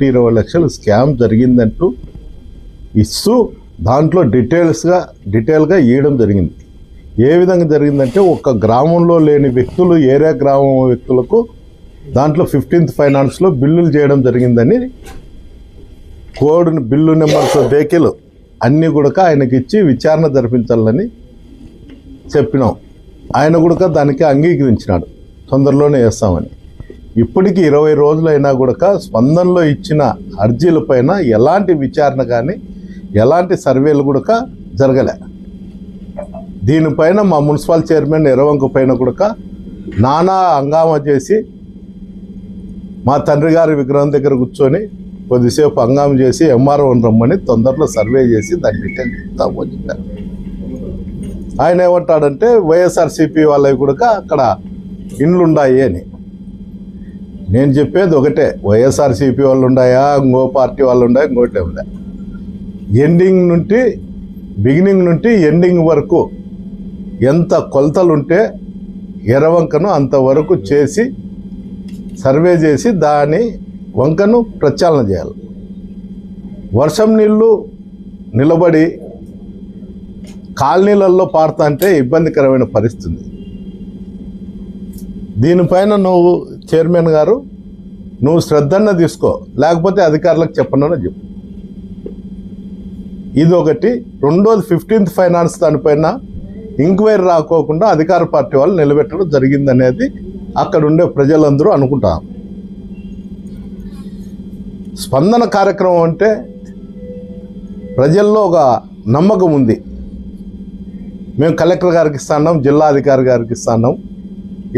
20 లక్షలు స్కామ్ జరిగిందంటూ ఇస్తూ దాంట్లో డీటెయిల్గా ఇవ్వడం జరిగింది. ఏ విధంగా జరిగిందంటే ఒక గ్రామంలో లేని వ్యక్తులు ఏరియా గ్రామం వ్యక్తులకు దాంట్లో 15th ఫైనాన్స్లో బిల్లులు చేయడం జరిగిందని కోడ్ బిల్లు నెంబర్స్ వెహికల్ అన్నీ కూడా ఆయనకి ఇచ్చి విచారణ జరిపించాలని చెప్పినాం. ఆయన కూడా దానికి అంగీకరించినాడు, తొందరలోనే వేస్తామని. ఇప్పటికీ 20 రోజులైనా కూడా స్పందనలో ఇచ్చిన అర్జీలపైన ఎలాంటి విచారణ కానీ ఎలాంటి సర్వేలు కూడా జరగలే. దీనిపైన మా మున్సిపల్ చైర్మన్ ఎర్రవంక పైన కూడా నానా హంగామా చేసి మా తండ్రి గారి విగ్రహం దగ్గర కూర్చొని కొద్దిసేపు హంగామా చేసి ఎంఆర్ఓని రమ్మని తొందరలో సర్వే చేసి దాన్ని డీటెయిల్ చెప్తామని చెప్పారు. ఆయన ఏమంటాడంటే వైఎస్ఆర్సీపీ వాళ్ళవి కూడా అక్కడ ఇండ్లున్నాయి అని. నేను చెప్పేది ఒకటే, వైఎస్ఆర్సీపీ వాళ్ళు ఉన్నాయా, ఇంకో పార్టీ వాళ్ళు ఉన్నాయా, ఇంకోటి ఉందా, బిగినింగ్ నుండి ఎండింగ్ వరకు ఎంత కొలతలుంటే ఎర్రవంకను అంతవరకు చేసి సర్వే చేసి దాని వంకను ప్రక్షాళన చేయాలి. వర్షం నీళ్ళు నిలబడి కాలనీలలో పారుతుంటే ఇబ్బందికరమైన పరిస్థితి. దీనిపైన నువ్వు చైర్మన్ గారు నువ్వు శ్రద్ధన్న తీసుకో, లేకపోతే అధికారులకు చెప్పనని చెప్పు. ఇది ఒకటి. రెండోది 15th ఫైనాన్స్ దానిపైన ఎంక్వైరీ రాకోకుండా అధికార పార్టీ వాళ్ళు నిలబెట్టడం జరిగిందనేది అక్కడ ఉండే ప్రజలందరూ అనుకుంటారు. స్పందన కార్యక్రమం అంటే ప్రజల్లో ఒక నమ్మకం ఉంది. మేము కలెక్టర్ గారికి ఇస్తున్నాం, జిల్లా అధికారి గారికి ఇస్తున్నాం,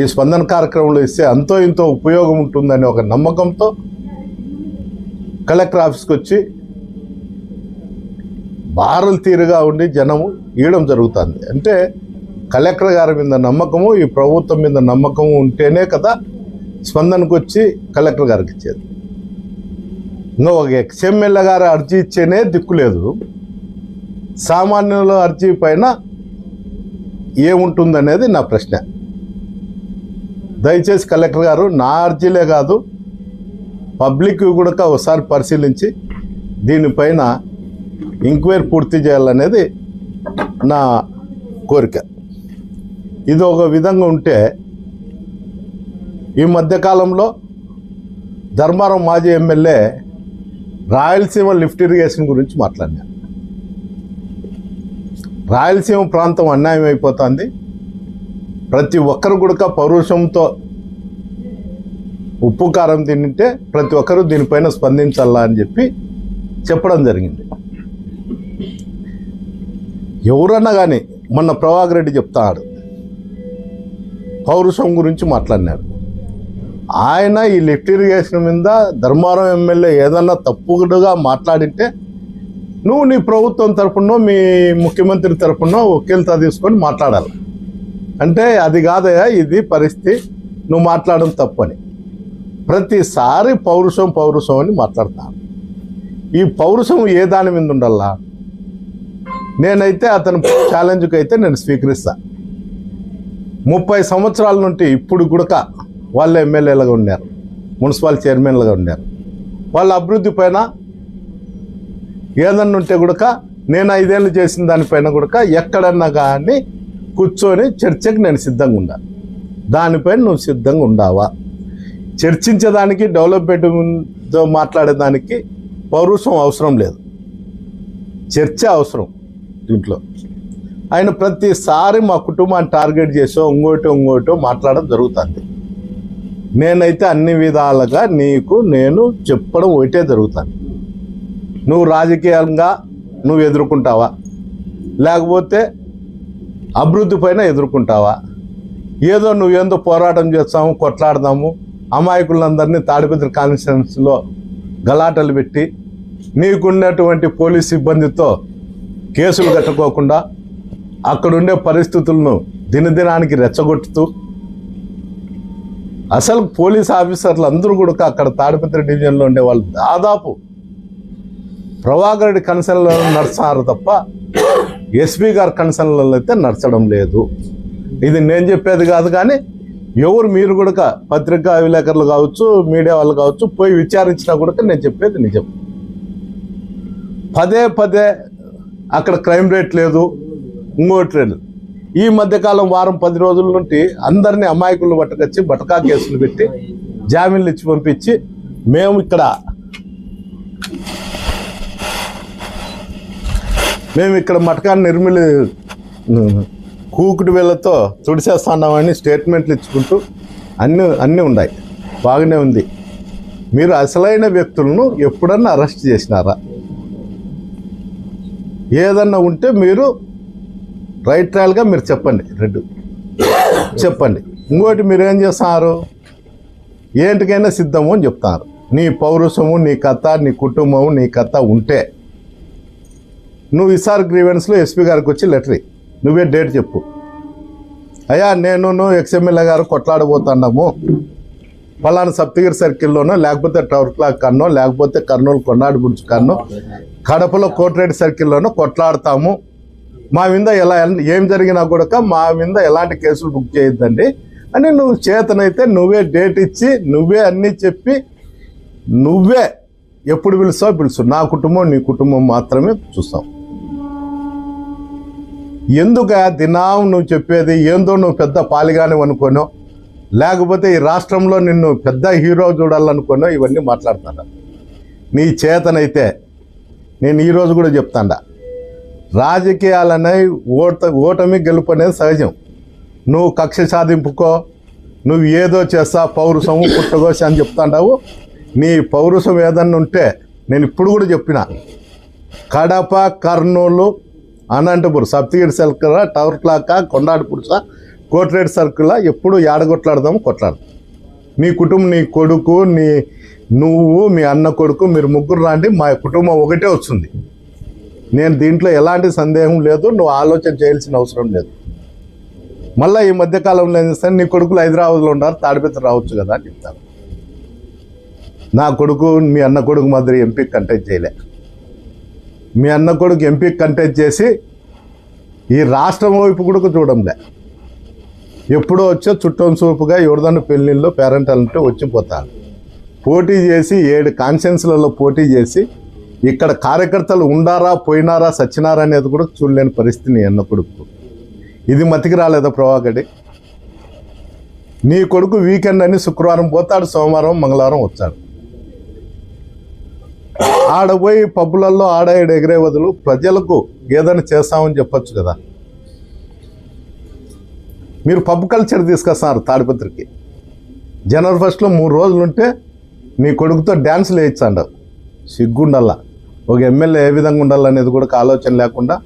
ఈ స్పందన కార్యక్రమంలో ఇస్తే అంతో ఇంతో ఉపయోగం ఉంటుందనే ఒక నమ్మకంతో కలెక్టర్ ఆఫీస్కి వచ్చి బారులు తీరుగా ఉండి జనము ఇవ్వడం జరుగుతుంది. అంటే కలెక్టర్ గారి మీద నమ్మకము, ఈ ప్రభుత్వం మీద నమ్మకము ఉంటేనే కదా స్పందనకు వచ్చి కలెక్టర్ గారికి ఇచ్చేది. ఇంకా ఒక ఎక్స్ఎమ్మెల్యే గారు అర్జీ ఇచ్చేనే దిక్కులేదు, సామాన్యుల అర్జీ పైన ఏముంటుందనేది నా ప్రశ్న. దయచేసి కలెక్టర్ గారు నా అర్జీలే కాదు పబ్లిక్ కూడా ఒకసారి పరిశీలించి దీనిపైన ఎంక్వైరీ పూర్తి చేయాలనేది నా కోరిక. ఇది ఒక విధంగా ఉంటే ఈ మధ్యకాలంలో ధర్మారం మాజీ ఎమ్మెల్యే రాయలసీమ లిఫ్ట్ ఇరిగేషన్ గురించి మాట్లాడినారు. రాయలసీమ ప్రాంతం అన్యాయం అయిపోతుంది, ప్రతి ఒక్కరు కూడా పౌరుషంతో ఉప్పు కారం తింటే ప్రతి ఒక్కరూ దీనిపైన స్పందించాలా అని చెప్పడం జరిగింది. ఎవరన్నా కానీ మొన్న ప్రభాకర్ రెడ్డి చెప్తాడు, పౌరుషం గురించి మాట్లాడినాడు. ఆయన ఈ లిఫ్ట్ ఇరిగేషన్ మీద ధర్మారం ఎమ్మెల్యే ఏదన్నా తప్పుగా మాట్లాడింటే నువ్వు నీ ప్రభుత్వం తరపునో మీ ముఖ్యమంత్రి తరపునో వకీల్తా తీసుకొని మాట్లాడాలి. అంటే అది కాదయా ఇది పరిస్థితి, నువ్వు మాట్లాడడం తప్పని ప్రతిసారి పౌరుషం అని మాట్లాడతాను. ఈ పౌరుషం ఏ దాని మీద ఉండాలా? నేనైతే అతని ఛాలెంజ్కి అయితే నేను స్వీకరిస్తా. 30 సంవత్సరాల నుండి ఇప్పుడు కూడా వాళ్ళ ఎమ్మెల్యేలుగా ఉన్నారు, మున్సిపల్ చైర్మన్లుగా ఉన్నారు. వాళ్ళ అభివృద్ధి పైన ఏదన్నా ఉంటే కూడా నేను 5 ఏళ్ళు చేసిన దానిపైన కూడా ఎక్కడన్నా కానీ కూర్చొని చర్చకు నేను సిద్ధంగా ఉండాలి. దానిపైన నువ్వు సిద్ధంగా ఉండావా? చర్చించేదానికి డెవలప్మెంట్తో మాట్లాడేదానికి పౌరుషం అవసరం లేదు, చర్చ అవసరం. దీంట్లో ఆయన ప్రతిసారి మా కుటుంబాన్ని టార్గెట్ చేసో ఇంకోటో మాట్లాడడం జరుగుతుంది. నేనైతే అన్ని విధాలుగా నేను చెప్పడం ఒకటే జరుగుతాను. నువ్వు రాజకీయంగా నువ్వు ఎదుర్కొంటావా, లేకపోతే అభివృద్ధి పైన ఎదుర్కొంటావా? ఏదో నువ్వేందో పోరాటం చేస్తాము, కొట్లాడదాము, అమాయకులందరినీ తాడిపత్రి కాన్స్టిట్యున్సీలో గలాటలు పెట్టి నీకున్నటువంటి పోలీస్ సిబ్బందితో కేసులు కట్టుకోకుండా అక్కడుండే పరిస్థితులను దినదినానికి రెచ్చగొట్టుతూ అసలు పోలీస్ ఆఫీసర్లు అందరూ కూడా అక్కడ తాడిపత్రి డివిజన్లో ఉండే వాళ్ళు దాదాపు ప్రభాకర్ రెడ్డి కన్సర్న్లలో నడుస్తున్నారు తప్ప ఎస్పీ గారి కన్సర్న్లలో అయితే నడచడం లేదు. ఇది నేను చెప్పేది కాదు, కానీ ఎవరు మీరు కూడా పత్రికా విలేకరులు కావచ్చు, మీడియా వాళ్ళు కావచ్చు, పోయి విచారించినా కూడా నేను చెప్పేది నిజం. పదే పదే అక్కడ క్రైమ్ రేట్ లేదు, ఇంకోటి లేదు. ఈ మధ్యకాలం వారం 10 రోజుల నుండి అందరినీ అమాయకులను పట్టుకొచ్చి బటకా కేసులు పెట్టి జామీన్లు ఇచ్చి పంపించి మేము ఇక్కడ మటకాన్ని నిర్మిలి కూకుడు వేళ్లతో తుడిచేస్తున్నామని స్టేట్మెంట్లు ఇచ్చుకుంటూ అన్నీ ఉన్నాయి. బాగానే ఉంది. మీరు అసలైన వ్యక్తులను ఎప్పుడన్నా అరెస్ట్ చేసినారా? ఏదన్నా ఉంటే మీరు రైట్ ట్రయల్గా మీరు చెప్పండి. చెప్పండి. ఇంకోటి మీరు ఏం చేస్తున్నారు, ఏంటికైనా సిద్ధము అని చెప్తున్నారు. నీ పౌరుషము, నీ కథ, నీ కుటుంబము, నీ కథ ఉంటే నువ్వు ఈసారి గ్రీవెన్స్లో ఎస్పీ గారికి వచ్చి లెటర్ నువ్వే డేట్ చెప్పు. అయ్యా నేను ఎక్స్ఎమ్మెల్యే గారు కొట్లాడబోతున్నాము, ఫలానా సప్తగిరి సర్కిల్లోనో, లేకపోతే టవర్ క్లాక్ కన్నో, లేకపోతే కర్నూలు కొండాడి గురించి కన్నో, కడపలో కోటిరెడ్డి సర్కిల్లోనో కొట్లాడతాము. మా మీద ఏం జరిగినా కూడా మా మీద ఎలాంటి కేసులు బుక్ చేయొద్దండి అని నువ్వు చేతనైతే నువ్వే డేట్ ఇచ్చి, నువ్వే అన్నీ చెప్పి, నువ్వే ఎప్పుడు పిలుస్తావు. నా కుటుంబం, నీ కుటుంబం మాత్రమే చూస్తావు. ఎందుకు దినం నువ్వు చెప్పేది ఏందో నువ్వు పెద్ద పాలిగానే అనుకోనో, లేకపోతే ఈ రాష్ట్రంలో నిన్ను పెద్ద హీరో చూడాలనుకోనో ఇవన్నీ మాట్లాడతాడా? నీ చేతనైతే నేను ఈరోజు కూడా చెప్తాడా, రాజకీయాలనే ఓటమి గెలుపు అనేది సహజం. నువ్వు కక్ష సాధింపుకో, నువ్వు ఏదో చేస్తా, పౌరుషము పుట్టగోసి అని చెప్తాండావు. నీ పౌరుషం ఏదన్నా ఉంటే నేను ఇప్పుడు కూడా చెప్పిన, Kadapa, Kurnool, Anantapuram, Saptagiri circle, tower clock, కొండాడిపురుష, కోటిరెడ్డి సర్కిల్ ఎప్పుడు ఏడగొట్లాడదాము, కొట్లాడదాం. నీ కుటుంబం, నీ కొడుకు, నువ్వు, మీ అన్న కొడుకు, మీరు ముగ్గురు రాండి, మా కుటుంబం ఒకటే వస్తుంది. నేను దీంట్లో ఎలాంటి సందేహం లేదు, నువ్వు ఆలోచన చేయాల్సిన అవసరం లేదు. మళ్ళీ ఈ మధ్యకాలంలో ఏం చేస్తాను, నీ కొడుకులు హైదరాబాద్లో ఉన్నారు, తాడిపత్రి రావచ్చు కదా అని చెప్తాను. నా కొడుకు మీ అన్న కొడుకు మాదిరి ఎంపీ కంటెస్ట్ చేయలే. మీ అన్న కొడుకు ఎంపీ కంటెస్ట్ చేసి ఈ రాష్ట్రం వైపు కూడా చూడంలే. ఎప్పుడో వచ్చో చుట్టం చూపుగా ఎవరిదన్నా పెళ్ళిళ్ళు పేరెంటాలంటే వచ్చిపోతాను. పోటీ చేసి 7 కాన్స్టిట్యున్సీలలో పోటీ చేసి ఇక్కడ కార్యకర్తలు ఉండారా, పోయినారా, సచ్చినారా అనేది కూడా చూడలేని పరిస్థితి నీ అన్న కొడుకు. ఇది మతికి రాలేదా ప్రభాకడి? నీ కొడుకు వీకెండ్ అని శుక్రవారం పోతాడు, సోమవారం మంగళవారం వచ్చాడు. ఆడపోయి పబ్బులలో ఆడాడు ఎగిరే వదులు ప్రజలకు ఏదైనా చేస్తామని చెప్పచ్చు కదా. మీరు పబ్ కల్చర్ తీసుకొస్తున్నారు తాడిపత్రికి. జనవరి 1 3 రోజులుంటే నీ కొడుకుతో డ్యాన్సులు వేయించండవు. సిగ్గుండల్లా. ఒక ఎమ్మెల్యే ఏ విధంగా ఉండాలనేది కూడా ఆలోచన లేకుండా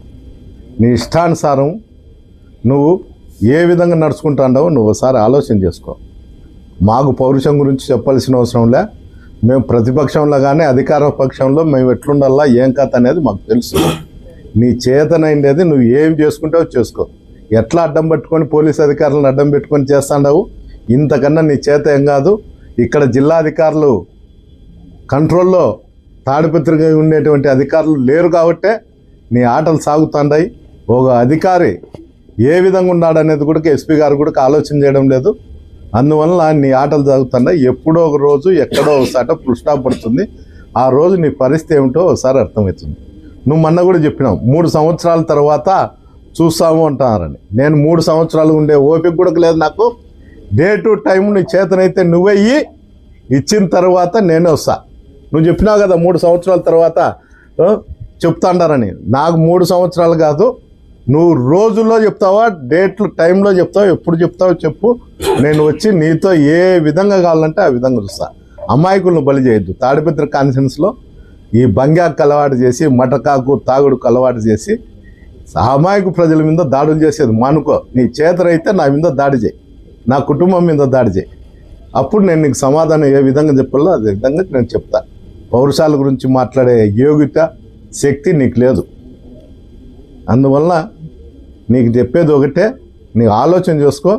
నీ ఇష్టానుసారం నువ్వు ఏ విధంగా నడుచుకుంటాండవు నువ్వు ఒకసారి ఆలోచన చేసుకో. మాకు పౌరుషం గురించి చెప్పాల్సిన అవసరం లే. మేము ప్రతిపక్షంలో కానీ అధికార పక్షంలో మేము ఎట్లుండాలా, ఏం కథ అనేది మాకు తెలుసు. నీ చేతనైండేది నువ్వు ఏం చేసుకుంటావో చేసుకో. ఎట్లా అడ్డం పట్టుకొని పోలీస్ అధికారులను అడ్డం పెట్టుకొని చేస్తాండవు, ఇంతకన్నా నీ చేత ఏం కాదు. ఇక్కడ జిల్లా అధికారులు కంట్రోల్లో తాడిపత్రిగా ఉండేటువంటి అధికారులు లేరు కాబట్టే నీ ఆటలు సాగుతాండాయి. ఒక అధికారి ఏ విధంగా ఉన్నాడనేది కూడా ఎస్పీ గారు కూడా ఆలోచన చేయడం లేదు. అందువల్ల నీ ఆటలు సాగుతున్నాయి. ఎప్పుడో ఒక రోజు ఎక్కడో ఒకసారి ఫుల్ స్టాప్ పడుతుంది. ఆ రోజు నీ పరిస్థితి ఏమిటో ఒకసారి అర్థమవుతుంది. నువ్వు మొన్న కూడా చెప్పినావు 3 సంవత్సరాల తర్వాత చూస్తాము అంటున్నారని. నేను 3 సంవత్సరాలు ఉండే ఓపిక కూడా లేదు నాకు. డే టు టైం నీ చేతనైతే నువ్వే ఇచ్చిన తర్వాత నేనే వస్తా. నువ్వు చెప్పినావు కదా 3 సంవత్సరాల తర్వాత చెప్తాండారని. నాకు 3 సంవత్సరాలు కాదు, నువ్వు రోజుల్లో చెప్తావా, డేట్లు టైంలో చెప్తావా, ఎప్పుడు చెప్తావో చెప్పు. నేను వచ్చి నీతో ఏ విధంగా కావాలంటే ఆ విధంగా చూస్తా. అమాయకులను బలి చేయొద్దు. తాడిపత్రి కాన్ఫరెన్స్లో ఈ బంగాకు అలవాటు చేసి, మటకాకు తాగుడుకు అలవాటు చేసి అమాయకు ప్రజల మీద దాడులు చేసేది మానుకో. నీ చేతనైతే నా మీద దాడి చేయి, నా కుటుంబం మీద దాడి చేయి. అప్పుడు నేను నీకు సమాధానం ఏ విధంగా చెప్పాలో అదే విధంగా నేను చెప్తా. పౌరుషాల గురించి మాట్లాడే యోగ్యత, శక్తి నీకు లేదు. అందువల్ల నీకు చెప్పేది ఒకటే, నీకు ఆలోచన చేసుకో.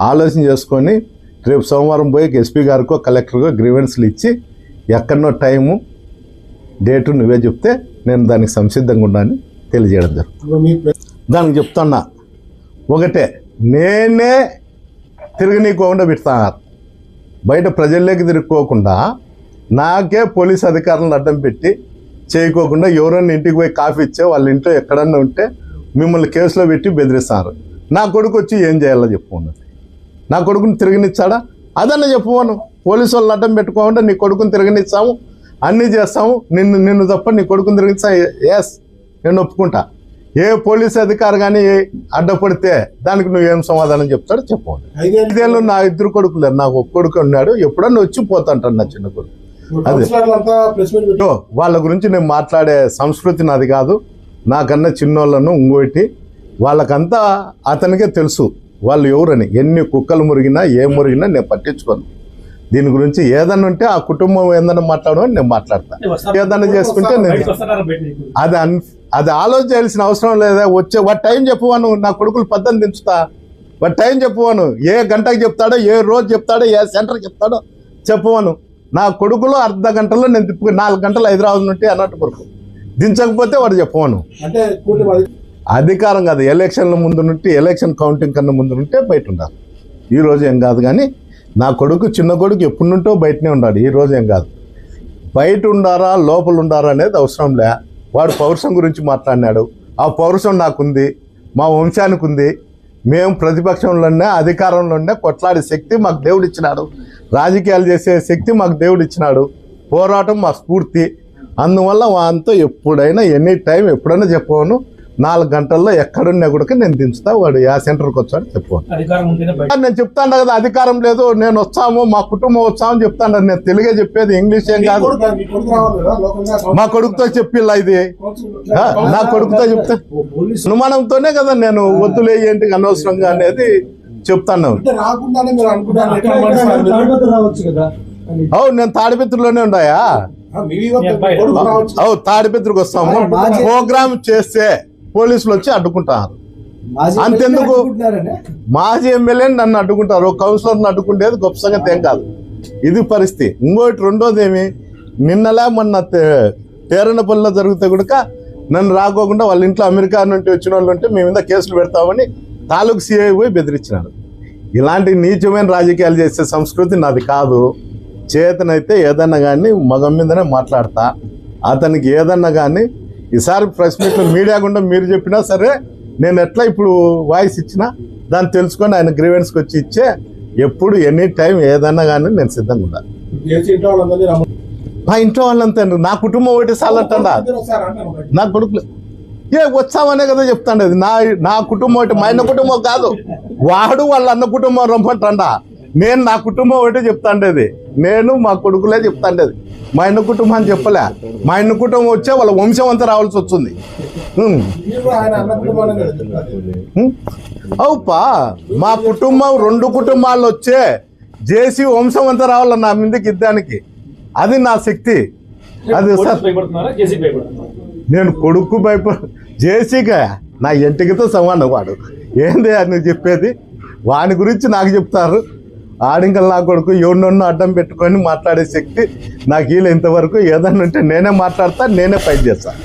ఆలోచన చేసుకొని రేపు సోమవారం పోయి ఎస్పీ గారికో కలెక్టర్కో గ్రీవెన్స్లు ఇచ్చి ఎక్కడనో టైము డేటు నువ్వే చెప్తే నేను దానికి సంసిద్ధంగా ఉన్నానని తెలియజేయడం జరుగుతుంది. దానికి చెప్తున్నా ఒకటే, నేనే తిరగనీకోకుండా పెడతారు. బయట ప్రజల్లోకి తిరుక్కోకుండా నాకే పోలీస్ అధికారులను అడ్డం పెట్టి చేయకోకుండా ఎవరన్నా ఇంటికి పోయి కాఫీ ఇచ్చే వాళ్ళ ఇంట్లో ఎక్కడన్నా ఉంటే మిమ్మల్ని కేసులో పెట్టి బెదిరిస్తారు. నా కొడుకు వచ్చి ఏం చేయాలో చెప్పుకున్నాను. నా కొడుకుని తిరగనిచ్చాడా? అదన్నా చెప్పుకోను. పోలీసు వాళ్ళని అడ్డం పెట్టుకోకుండా నీ కొడుకుని తిరగనిచ్చాము, అన్నీ చేస్తాము, నిన్ను తప్ప నీ కొడుకుని తిరగనిచ్చా, ఎస్ నేను ఒప్పుకుంటా. ఏ పోలీస్ అధికారి కానీ అడ్డపడితే దానికి నువ్వేం సమాధానం చెప్తాడో చెప్పండి. 5 ఏళ్ళు నా 2 కొడుకులు, నాకు ఒక కొడుకు ఉన్నాడు, ఎప్పుడన్నా వచ్చి పోతాంటాడు నా చిన్న కొడుకు. అదే వాళ్ళ గురించి నేను మాట్లాడే సంస్కృతి నాది కాదు. నాకన్నా చిన్నోళ్ళను ఇంకోటి వాళ్ళకంతా అతనికే తెలుసు వాళ్ళు ఎవరని. ఎన్ని కుక్కలు మురిగినా ఏం మురిగినా నేను పట్టించుకోను. దీని గురించి ఏదన్నా ఉంటే ఆ కుటుంబం ఏదన్నా మాట్లాడమని నేను మాట్లాడతా. ఏదన్నా చేసుకుంటే నేను అది ఆలోచించాల్సిన అవసరం లేదా. వచ్చే వాటి టైం చెప్పువాను, నా కొడుకులు పద్ధతి దించుతా. వాటి టైం చెప్పువాను, ఏ గంటకి చెప్తాడో, ఏ రోజు చెప్తాడో, ఏ సెంటర్కి చెప్తాడో చెప్పువాను. నా కొడుకులు అర్ధ గంటలో నేను 4 గంటలు హైదరాబాద్ నుండి అన్నట్టు కొడుకు దించకపోతే వాడు చెప్పవాను. అధికారం కాదు, ఎలక్షన్ల ముందు నుండి, ఎలక్షన్ కౌంటింగ్ కన్నా ముందు నుంటే బయట ఉండాలి. ఈ రోజు ఏం కాదు కానీ నా కొడుకు, చిన్న కొడుకు ఎప్పుడు నుంటో బయటనే ఉన్నాడు. ఈ రోజు ఏం కాదు. బయట ఉండారా లోపల ఉండారా అనేది అవసరం లే. వాడు పౌరుషం గురించి మాట్లాడినాడు. ఆ పౌరుషం నాకుంది, మా వంశానికి ఉంది. మేము ప్రతిపక్షంలోనే అధికారంలోనే కొట్లాడే శక్తి మాకు దేవుడు ఇచ్చినాడు. రాజకీయాలు చేసే శక్తి మాకు దేవుడు ఇచ్చినాడు. పోరాటం మా స్ఫూర్తి. అందువల్ల వాంతో ఎప్పుడైనా ఎనీ టైం ఎప్పుడైనా చెప్పవను. 4 గంటల్లో ఎక్కడున్నా కూడా నేను దించుతా. వాడు ఆ సెంటర్కి వచ్చాడు చెప్పవను. నేను చెప్తాను కదా అధికారం లేదు, నేను వస్తాము, మా కుటుంబం వచ్చామని చెప్తాను. నేను తెలుగే చెప్పేది, ఇంగ్లీష్ ఏం కాదు. మా కొడుకుతో చెప్పిల్లా ఇది, నా కొడుకుతో చెప్తే అనుమానంతోనే కదా నేను వద్దులే ఏంటి అనవసరంగా అనేది చెప్తాను. నేను తాడిపత్రిలోనే ఉన్నాయా? తాడిపత్రికి వస్తాము. ప్రోగ్రామ్ చేస్తే పోలీసులు వచ్చి అడ్డుకుంటారు. అంతెందుకు మాజీ ఎమ్మెల్యే నన్ను అడ్డుకుంటారు, కౌన్సిలర్ని అడ్డుకుంటేది గొప్ప సంగతి ఏం కాదు. ఇది పరిస్థితి. ఇంకోటి రెండోది ఏమి, నిన్నలా మొన్న తేరణపల్లిలో జరిగితే కూడా నన్ను రాకోకుండా వాళ్ళ ఇంట్లో అమెరికా నుండి వచ్చిన వాళ్ళు ఉంటే మేము మీద కేసులు పెడతామని తాలూకు సిఐ పోయి బెదిరించినాడు. ఇలాంటి నీచమైన రాజకీయాలు చేసే సంస్కృతి నాది కాదు. చేతనైతే ఏదన్నా కానీ మగం మీదనే మాట్లాడతా. అతనికి ఏదన్నా కానీ ఈసారి ప్రెస్ మీట్లో మీడియా గుండా మీరు చెప్పినా సరే నేను ఎట్లా ఇప్పుడు వాయిస్ ఇచ్చినా దాన్ని తెలుసుకొని ఆయన గ్రీవెన్స్కి వచ్చి ఇచ్చే ఎప్పుడు ఎనీ టైం ఏదన్నా కానీ నేను సిద్ధంగా ఉండాలి. మా ఇంట్లో వాళ్ళంతా నా కుటుంబం ఒకటి సాలంటా. నా కొడుకులు వచ్చామనే కదా చెప్తాండేది. నా కుటుంబం ఒకటి, మా అన్న కుటుంబం కాదు. వాడు వాళ్ళ అన్న కుటుంబం రమ్మంటా. నేను నా కుటుంబం ఒకటి చెప్తాండేది. నేను మా కొడుకులే చెప్తాండేది. మా అన్న కుటుంబం అని చెప్పలే. మా అన్న కుటుంబం వచ్చే వాళ్ళ వంశం అంతా రావాల్సి వచ్చింది. అవుపా, మా కుటుంబం 2 కుటుంబాలు వచ్చే జేసీ వంశం అంతా రావాల నా మీదకి యుద్ధానికి. అది నా శక్తి. అది నేను కొడుకు జేసీగా నా ఎంటికితో సమానం. వాడు ఏంది అని చెప్పేది, వాని గురించి నాకు చెప్తారు. ఆడింకల్ నా కొడుకు ఎవరినొన్నో అడ్డం పెట్టుకొని మాట్లాడే శక్తి నాకు ఇంతవరకు. ఏదన్నా ఉంటే నేనే మాట్లాడతా, నేనే ఫైట్ చేస్తాను.